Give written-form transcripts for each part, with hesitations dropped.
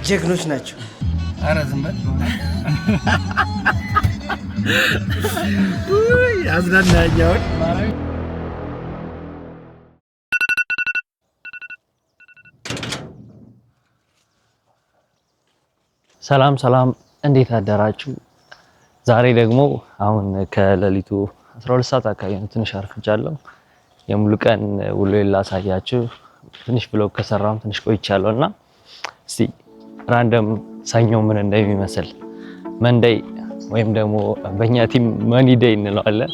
ጀግኖች ናቸው። ኧረ ዝም በል ያዝናናኛው። ሰላም ሰላም፣ እንዴት አደራችሁ? ዛሬ ደግሞ አሁን ከሌሊቱ 12 ሰዓት አካባቢ ነው። ትንሽ አርፍጃለሁ። የሙሉ ቀን ውሎዬን ላሳያችሁ። ትንሽ ብሎግ ከሰራም ትንሽ ቆይቻለሁና እስቲ ራንደም ሰኞ ምን እንደሚመስል መንዴይ ወይም ደግሞ በእኛ ቲም መኒ ዴይ እንለዋለን።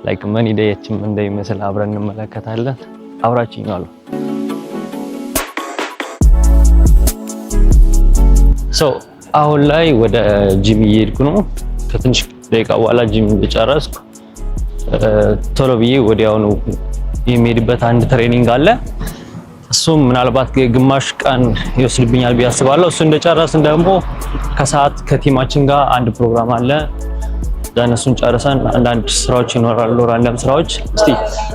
ላይክ መኒ ዴይችም እንደሚመስል አብረን እንመለከታለን። አብራችሁኝ ዋሉ። አሁን ላይ ወደ ጂም እየሄድኩ ነው። ከትንሽ ደቂቃ በኋላ ጂም እንደጨረስኩ ቶሎ ብዬ ወዲያውኑ የሚሄድበት አንድ ትሬኒንግ አለ። እሱም ምናልባት ግማሽ ቀን ይወስድብኛል ብዬ አስባለሁ። እሱ እንደጨረስን ደግሞ ከሰዓት ከቲማችን ጋር አንድ ፕሮግራም አለ። እሱን ጨርሰን አንዳንድ ስራዎች ይኖራሉ፣ ራንደም ስራዎች። እስቲ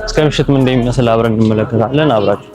እስከ ምሽት ምን እንደሚመስል አብረን እንመለከታለን። አብራችሁ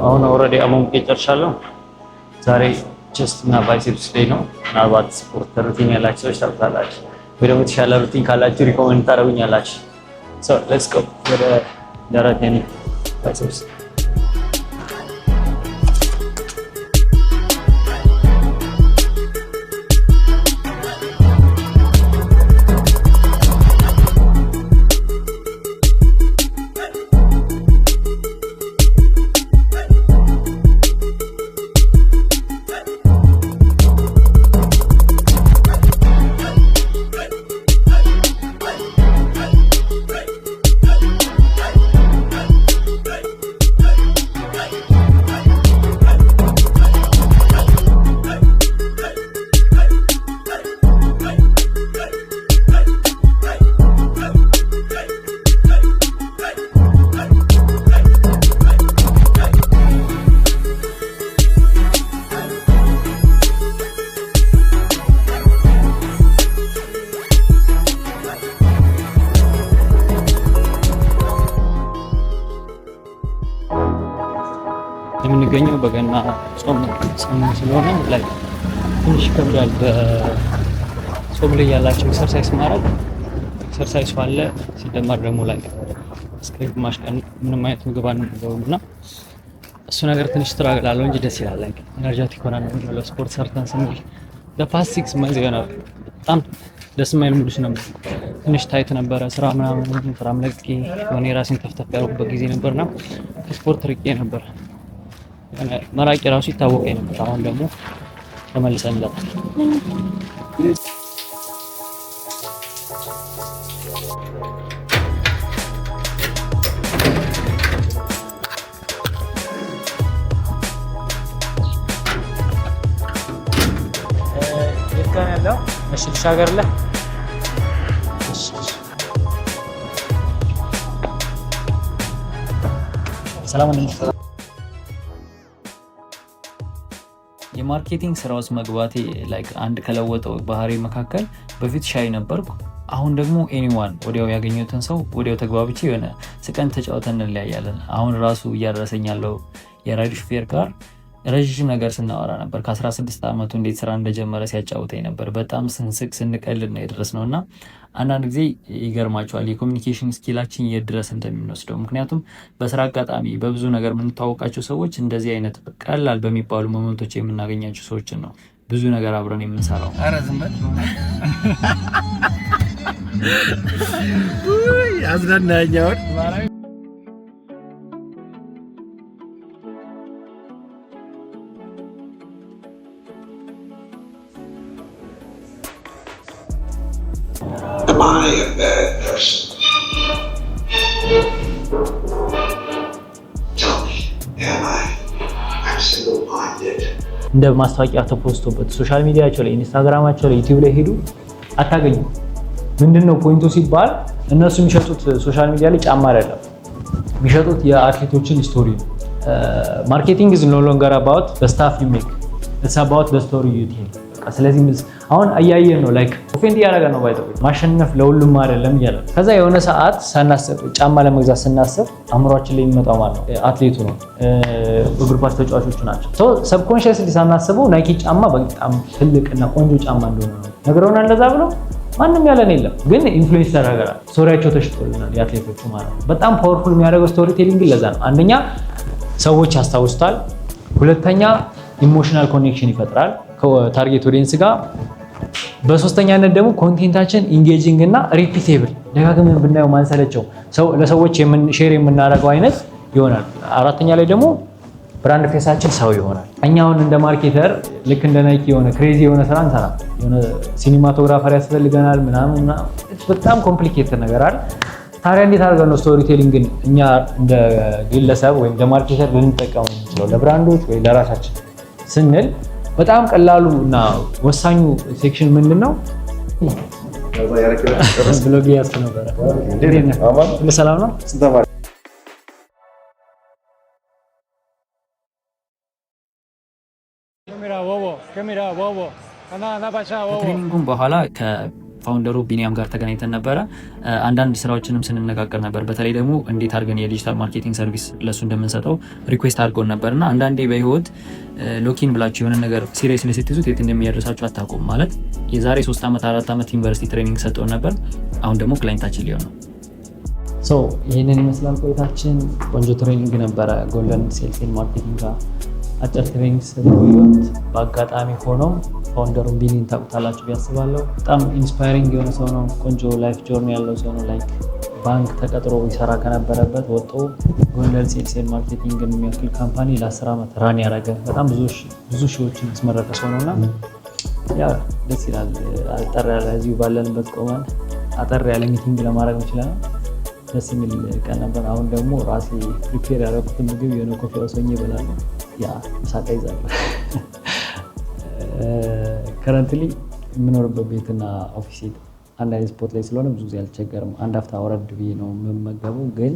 አሁን ኦልሬዲ አሞን ጨርሻለሁ። ዛሬ ቼስት እና ባይሴፕስ ዴይ ነው። ምናልባት ስፖርት ሩቲን ያላችሁ ሰዎች ታውቃላችሁ፣ ወይ ደግሞ የተሻለ ሩቲን ካላችሁ ሪኮመንድ ታደርጉኛላችሁ። ሌትስ ጎ ወደ ደረት ባይሴፕስ። የምንገኘው በገና ጾም ሰሞን ስለሆነ ላይ ትንሽ ከብዳል። በጾም ላይ ያላቸው ኤክሰርሳይዝ ማድረግ ኤክሰርሳይዝ አለ። ሲደመር ደግሞ ላይ እስከ ግማሽ ቀን ምንም አይነት ምግብ አንበላምና እሱ ነገር ትንሽ ስትራግል አለው እንጂ ደስ ይላል። ላይ ኤነርጂቲክ ሆነን ነው ስፖርት ሰርተን ስንል ለፓስት 6 months ገና በጣም ደስ የማይል ሙሉስ ነበር። ትንሽ ታይት ነበረ። ስራ ምናምን ስራም ለቅቄ የሆነ የራሴን ተፍተፍ ያደረኩበት ጊዜ ነበርና ከስፖርት ርቄ ነበር። መራቂ ራሱ ይታወቀኝ ነበር። አሁን ደግሞ ተመልሰንለታል። ያለው እሺ፣ ልሻገርልህ። ሰላም ነው። የማርኬቲንግ ስራ ውስጥ መግባቴ ላይክ አንድ ከለወጠው ባህሪ መካከል በፊት ሻይ ነበርኩ። አሁን ደግሞ ኤኒዋን ወዲያው ያገኘሁትን ሰው ወዲያው ተግባብቼ የሆነ ስቀን ተጫውተን እንለያያለን። አሁን ራሱ እያደረሰኝ ያለው የራይድ ሹፌር ጋር ረጅም ነገር ስናወራ ነበር። ከ16 ዓመቱ እንዴት ስራ እንደጀመረ ሲያጫውተኝ ነበር። በጣም ስንስቅ ስንቀልድ ነው የደረስነው እና አንዳንድ ጊዜ ይገርማቸዋል የኮሚኒኬሽን ስኪላችን የት ድረስ እንደሚወስደው። ምክንያቱም በስራ አጋጣሚ በብዙ ነገር የምንታወቃቸው ሰዎች እንደዚህ አይነት ቀላል በሚባሉ ሞመንቶች የምናገኛቸው ሰዎችን ነው ብዙ ነገር አብረን የምንሰራው። ኧረ ዝም በል አዝናናኛውን Am I a bad person? Tell me, am I? I'm single-minded. እንደ ማስታወቂያ ተፖስቶበት ሶሻል ሚዲያቸው ላይ ኢንስታግራማቸው ላይ ዩቲዩብ ላይ ሄዱ አታገኙም። ምንድነው ፖይንቱ ሲባል እነሱ የሚሸጡት ሶሻል ሚዲያ ላይ ጫማ አይደለም የሚሸጡት የአትሌቶችን ስቶሪ ነው። ማርኬቲንግ is no longer about the stuff you make, it's about the story you tell። ስለዚህ አሁን አያየን ነው ላይክ ኦፌንድ ያደረገ ነው ባይተው ማሸነፍ ለሁሉም አይደለም ይላል። ከዛ የሆነ ሰዓት ሳናስብ ጫማ ለመግዛት ስናስብ አእምሯችን ላይ የሚመጣው ማለት ነው አትሌቱ ነው እግር ኳስ ተጫዋቾቹ ናቸው። ሶ ሰብኮንሺየስሊ ሳናስበው ናይኪ ጫማ በጣም ትልቅና ቆንጆ ጫማ እንደሆነ ነው ነገሩን እንደዛ ብሎ ማንንም ያለን የለም ግን ኢንፍሉዌንስ ያደርጋል። ስቶሪያቸው ተሽጦልናል የአትሌቶቹ ማለት ነው። በጣም ፓወርፉል የሚያደርገው ስቶሪ ቴሊንግ ለዛ ነው። አንደኛ ሰዎች ያስታውሱታል፣ ሁለተኛ ኢሞሽናል ኮኔክሽን ይፈጥራል ከታርጌት ኦዲየንስ ጋር፣ በሶስተኛነት ደግሞ ኮንቴንታችን ኢንጌጂንግ እና ሪፒቴብል ደጋግመን ብናየው ማንሰለቸው ለሰዎች ሼር የምናደርገው አይነት ይሆናል። አራተኛ ላይ ደግሞ ብራንድ ፌሳችን ሰው ይሆናል። እኛውን እንደ ማርኬተር ልክ እንደ ናይኪ የሆነ ክሬዚ የሆነ ስራ እንሰራ የሆነ ሲኒማቶግራፈር ያስፈልገናል ምናምን በጣም ኮምፕሊኬትድ ነገር አለ። ታዲያ እንዴት አድርገን ነው ስቶሪ ቴሊንግን እኛ እንደ ግለሰብ ወይም እንደ ማርኬተር ልንጠቀመው የምንችለው ለብራንዶች ወይ ለራሳችን ስንል በጣም ቀላሉ እና ወሳኙ ሴክሽን ምንድን ነው? ብሎግ ያስኩ ነበረ። ሰላም ነው? ከትሬኒንጉም በኋላ ከፋውንደሩ ቢኒያም ጋር ተገናኝተን ነበረ። አንዳንድ ስራዎችንም ስንነጋገር ነበር። በተለይ ደግሞ እንዴት አድርገን የዲጂታል ማርኬቲንግ ሰርቪስ ለሱ እንደምንሰጠው ሪኩዌስት አድርገውን ነበር እና አንዳንዴ በህይወት ሎኪን ብላችሁ የሆነ ነገር ሲሪየስሊ ስትይዙት የት እንደሚያደርሳችሁ አታውቁም። ማለት የዛሬ 3 ዓመት 4 ዓመት ዩኒቨርሲቲ ትሬኒንግ ሰጠውን ነበር። አሁን ደግሞ ክላይንታችን ሊሆን ነው። ይህንን ይመስላል ቆይታችን። ቆንጆ ትሬኒንግ ነበረ። ጎልደን ሴልስ ኤንድ ማርኬቲንግ ጋር አጭር ትሬኒንግ ሰጥቶት በአጋጣሚ ሆኖ ፋውንደሩን ቢኒን ታውቁታላችሁ ቢያስባለሁ። በጣም ኢንስፓይሪንግ የሆነ ሰው ነው። ቆንጆ ላይፍ ጆርኒ ያለው ሰው ነው። ላይክ ባንክ ተቀጥሮ ይሰራ ከነበረበት ወጥቶ ጎልደን ሴልስ ኤንድ ማርኬቲንግ የሚያክል ካምፓኒ ለ10 ዓመት ራን ያደረገ በጣም ብዙ ሺዎችን ያስመረቀ ሰው ነውና ያ ደስ ይላል። አጠር ያለ እዚሁ ባለንበት ቆመን አጠር ያለ ሚቲንግ ለማድረግ እንችላለን። ደስ የሚል ቀን ነበር። አሁን ደግሞ ራሴ ፕሪፔር ያደረኩትን ምግብ የሆነ ኮፊ ወሰኝ ይበላል። ያ ሳቃ ይዛል። ከረንትሊ የምኖርበት ቤትና ኦፊስ አንድ አይነት ስፖርት ላይ ስለሆነ ብዙ ጊዜ አልቸገርም። አንድ አፍታ ወረድ ብዬ ነው የምመገበው። ግን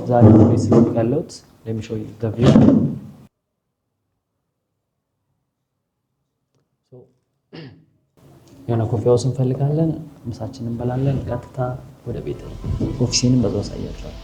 ዛሬ ቤት ስለሆንኩ ያለሁት ለሚሾው ቪዲዮ የሆነ ኮፊ ሃውስ እንፈልጋለን፣ ምሳችንን እንበላለን፣ ቀጥታ ወደ ቤት ኦፊሴንም በዛው አሳያቸዋለሁ።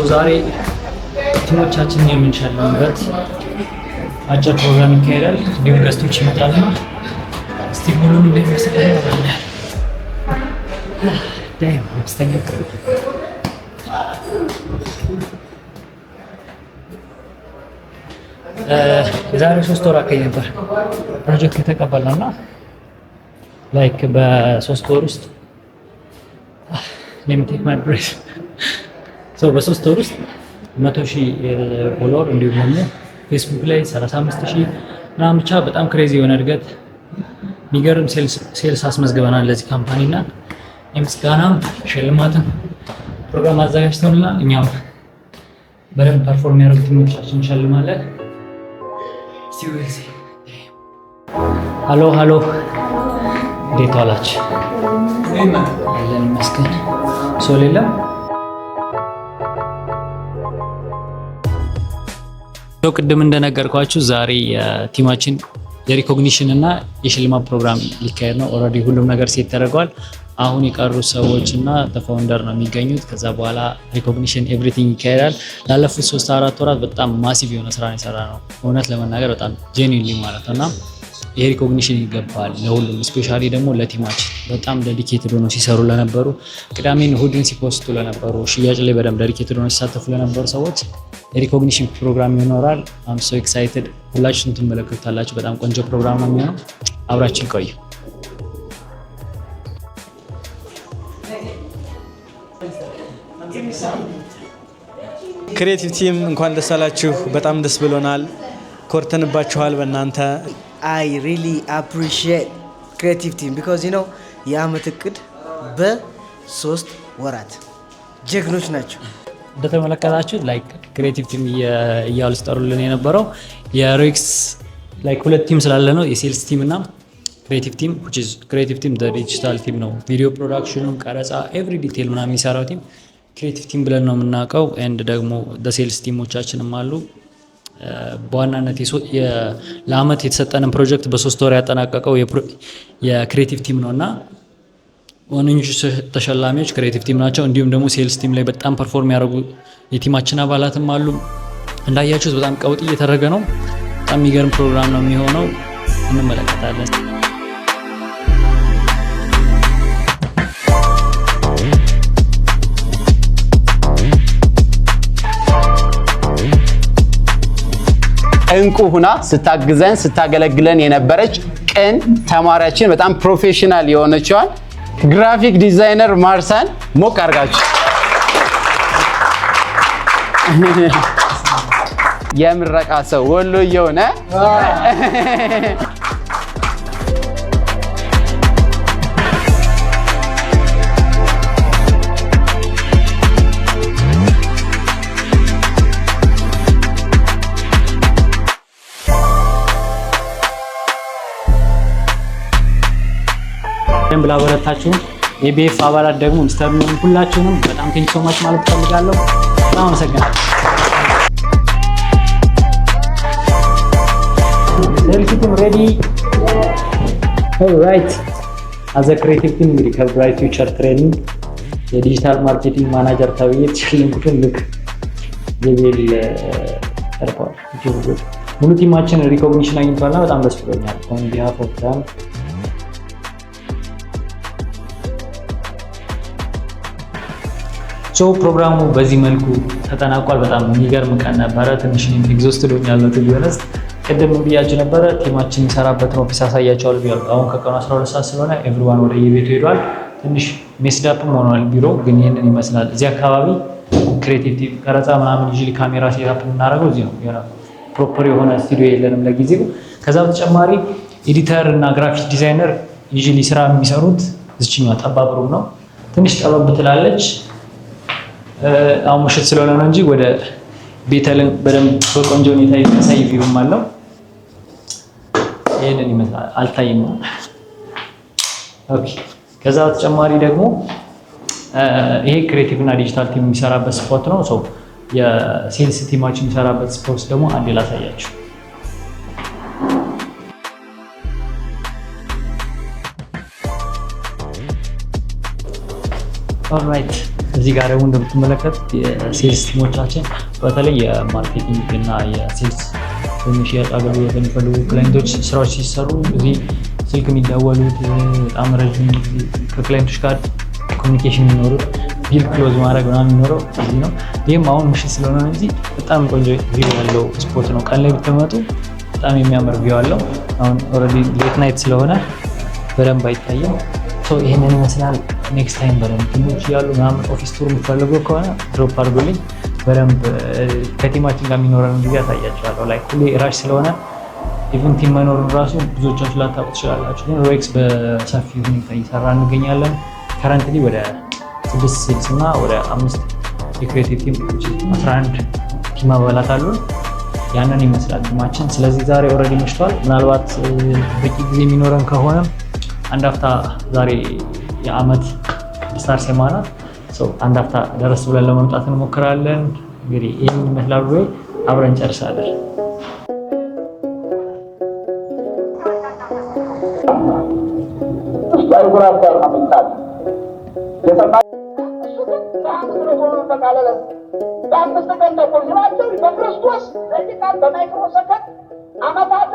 ዛሬ ቲሞቻችንን የምንሸልምበት አጭር ፕሮግራም ይካሄዳል። እንዲሁም ገስቶች ይመጣሉ። እስቲ ሙሉን እንደሚመስል ያደርጋል። ዳይም አስተኛከረ የዛሬ 3 ወር አካባቢ ነበር ፕሮጀክት የተቀበልነውና ላይክ በ3 ወር ውስጥ ሊሚቴድ ማድረስ በ3 ወር ውስጥ 100,000 ፎሎወር እንዲሁም ደግሞ ፌስቡክ ላይ 35,000 ምናምን ብቻ በጣም ክሬዚ የሆነ እድገት የሚገርም ሴልስ አስመዝግበናል ለዚህ ካምፓኒ እና የምስጋናም ሽልማትም ፕሮግራም አዘጋጅተውልናል። እኛም በደንብ ፐርፎርም ያደረጉ ቲሞቻችን እንሸልማለን። ሀሎ እንዴት ዋላችሁ? አለን ይመስገን። ሶል የለም ቅድም እንደነገርኳችሁ ዛሬ የቲማችን የሪኮግኒሽን እና የሽልማት ፕሮግራም ሊካሄድ ነው። ኦልሬዲ ሁሉም ነገር ሴት ተደርገዋል። አሁን የቀሩ ሰዎች እና ተፋውንደር ነው የሚገኙት። ከዛ በኋላ ሪኮግኒሽን ኤቭሪቲንግ ይካሄዳል። ላለፉት 3-4 ወራት በጣም ማሲቭ የሆነ ስራ የሰራ ነው እውነት ለመናገር በጣም ጄኒንሊ ማለት ነው እና ይሄ ሪኮግኒሽን ይገባል ለሁሉም ስፔሻሊ ደግሞ ለቲማችን በጣም ዴዲኬትድ ሆነው ሲሰሩ ለነበሩ ቅዳሜን እሁድን ሲፖስቱ ለነበሩ ሽያጭ ላይ በደንብ ዴዲኬትድ ሆነው ሲሳተፉ ለነበሩ ሰዎች የሪኮግኒሽን ፕሮግራም ይኖራል። አም ሶ ኤክሳይትድ። ሁላችሁም ትመለከቱታላችሁ። በጣም ቆንጆ ፕሮግራም ነው የሚሆነው። አብራችን ቆዩ። ክሬቲቭ ቲም እንኳን ደስ አላችሁ። በጣም ደስ ብሎናል። ኮርተንባችኋል በእናንተ። I really appreciate creative team because you know የአመት እቅድ በ3 ወራት ጀግኖች ናቸው። እንደተመለከታችሁት ላይክ ክሬቲቭ ቲም እያሉ ስጠሩልን የነበረው የሮክስ ላይክ 2 ቲም ስላለ ነው የሴልስ ቲም እና ክሬቲቭ ቲም which is creative team ዲጂታል ቲም ነው። ቪዲዮ ፕሮዳክሽኑን ቀረጻ ኤቭሪ ዲቴል ምናምን የሚሰራው ቲም ክሬቲቭ ቲም ብለን ነው የምናውቀው። ኤንድ ደግሞ ሴልስ ቲሞቻችንም አሉ። በዋናነት ለአመት የተሰጠንን ፕሮጀክት በ3 ወር ያጠናቀቀው የክሬቲቭ ቲም ነው እና ዋነኞቹ ተሸላሚዎች ክሬቲቭ ቲም ናቸው። እንዲሁም ደግሞ ሴልስ ቲም ላይ በጣም ፐርፎርም ያደረጉ የቲማችን አባላትም አሉ። እንዳያችሁት በጣም ቀውጥ እየተደረገ ነው። በጣም የሚገርም ፕሮግራም ነው የሚሆነው። እንመለከታለን። እንቁ ሁና ስታግዘን ስታገለግለን የነበረች ቅን ተማሪያችን በጣም ፕሮፌሽናል የሆነችዋን ግራፊክ ዲዛይነር ማርሳን ሞቅ አድርጋችሁ የምረቃ ሰው ወሎዬ ሆነ ደም ብላበረታችሁ የቢኤፍ አባላት ደግሞ እንስተርንም ሁላችሁንም በጣም ቴንክ ሶ ማች ማለት ፈልጋለሁ። በጣም አመሰግናለሁ። ሴልስ ቲም ሬዲ ኦልራይት። አዘ ክሬቲቭ ቲም እንግዲህ ከብራይት ፊውቸር ትሬኒንግ የዲጂታል ማርኬቲንግ ማናጀር ተብዬ ተሸለምኩትን ልክ የቤል ተርፏል። ሙሉ ቲማችን ሪኮግኒሽን አግኝቷልና በጣም ደስ ብሎኛል። ኦን ቢሃፍ ኦፍ ዳም ፕሮግራሙ በዚህ መልኩ ተጠናቋል። በጣም የሚገርም ቀን ነበረ። ትንሽ ኤግዞስትድ ሆኛለሁ ቢሆንስ ቅድም ብያችሁ ነበረ ቲማችን የሚሰራበትን ኦፊስ አሳያቸዋለሁ ብያለሁ። አሁን ከቀኑ 12 ሰዓት ስለሆነ ኤቭሪዋን ወደ የቤቱ ሄዷል። ትንሽ ሜስዳፕም ሆኗል ቢሮ ግን ይህንን ይመስላል። እዚህ አካባቢ ክሬቲቭ ቲም ቀረጻ ምናምን ዩዥሊ ካሜራ ሴታፕ የምናደርገው እዚህ ነው። የሆነ ፕሮፐር የሆነ ስቱዲዮ የለንም ለጊዜው። ከዛ በተጨማሪ ኤዲተር እና ግራፊክ ዲዛይነር ዩዥሊ ስራ የሚሰሩት እዚችኛው ጠባብ ሩም ነው። ትንሽ ጠበብ ትላለች። አሁን ምሽት ስለሆነ ነው እንጂ ወደ ቤተልን በደንብ በቆንጆ ሁኔታ የሚያሳይ ቪውም አለው። ይሄንን ይመስላል። አልታይም። ኦኬ። ከዛ በተጨማሪ ደግሞ ይሄ ክሬቲቭ እና ዲጂታል ቲም የሚሰራበት ስፖት ነው። ሶ የሴልስ ቲማችን የሚሰራበት ስፖት ደግሞ አንዴ ላሳያችሁ። ኦልራይት እዚህ ጋር ደግሞ እንደምትመለከቱት የሴልስ ቲሞቻችን በተለይ የማርኬቲንግ እና የሴልስ የሽያጭ አገልግሎት የሚፈልጉ ክላይንቶች ስራዎች ሲሰሩ እዚህ ስልክ የሚደወሉት በጣም ረዥም ጊዜ ከክላይንቶች ጋር ኮሚኒኬሽን የሚኖሩት ቢል ክሎዝ ማድረግ ምናምን የሚኖረው እዚህ ነው። ይህም አሁን ምሽት ስለሆነ እንጂ በጣም ቆንጆ ቪው ያለው ስፖት ነው። ቀን ላይ ብትመጡ በጣም የሚያምር ቪው አለው። አሁን ኦልሬዲ ሌት ናይት ስለሆነ በደንብ አይታይም። ይህንን ይመስላል። ኔክስት ታይም በደንብ ቲሞች ያሉ ምናምን ኦፊስ ቱር የምትፈልጉ ከሆነ ድሮፕ አድርጉልኝ። በደንብ ከቲማችን ጋር የሚኖረን ጊዜ ያሳያቸዋለሁ። ላይ ሁሌ ራሽ ስለሆነ ኢቨን ቲም መኖሩን ራሱ ብዙዎቻችሁ ላታውቁ ትችላላችሁ። ግን ሮኤክስ በሰፊ ሁኔታ እየሰራ እንገኛለን። ከረንትሊ ወደ 6 ሴልስ እና ወደ 5 የክሬቲቭ ቲም 11 ቲም አባላት አሉን። ያንን ይመስላል ቲማችን። ስለዚህ ዛሬ ኦልሬዲ መሽቷል። ምናልባት በቂ ጊዜ የሚኖረን ከሆነ አንድ አፍታ ዛሬ የአመት ስታር ሴማ ናት። አንድ አፍታ ደረስ ብለን ለመምጣት እንሞክራለን። እንግዲህ ይህን ይመስላል። ወይ አብረን ጨርሳለን። በ5 ቀን ተቆዝራቸው በክርስቶስ ደቂቃ በማይክሮ ሰከንድ አመታት